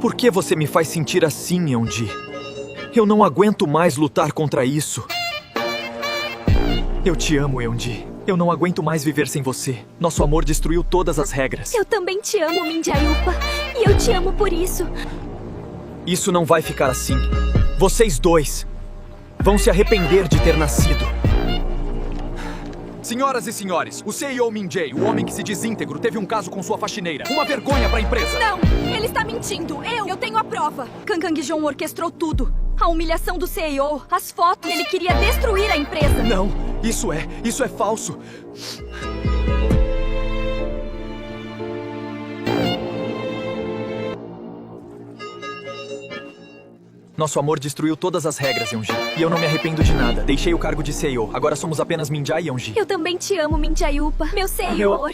Por que você me faz sentir assim, Yeonji? Eu não aguento mais lutar contra isso. Eu te amo, Yeonji. Eu não aguento mais viver sem você. Nosso amor destruiu todas as regras. Eu também te amo, Min Jae-yupa. E eu te amo por isso. Isso não vai ficar assim. Vocês dois vão se arrepender de ter nascido. Senhoras e senhores, o CEO Min Jae, o homem que se diz íntegro, teve um caso com sua faxineira. Uma vergonha pra empresa. Não, ele está mentindo. Eu tenho a prova. Kang Kang-jong orquestrou tudo. A humilhação do CEO, as fotos. Ele queria destruir a empresa. Não, isso é falso. Nosso amor destruiu todas as regras, Yeonji. E eu não me arrependo de nada. Deixei o cargo de CEO. Agora somos apenas Min Jae e Yeonji. Eu também te amo, Min Jae-yupa. Meu senhor.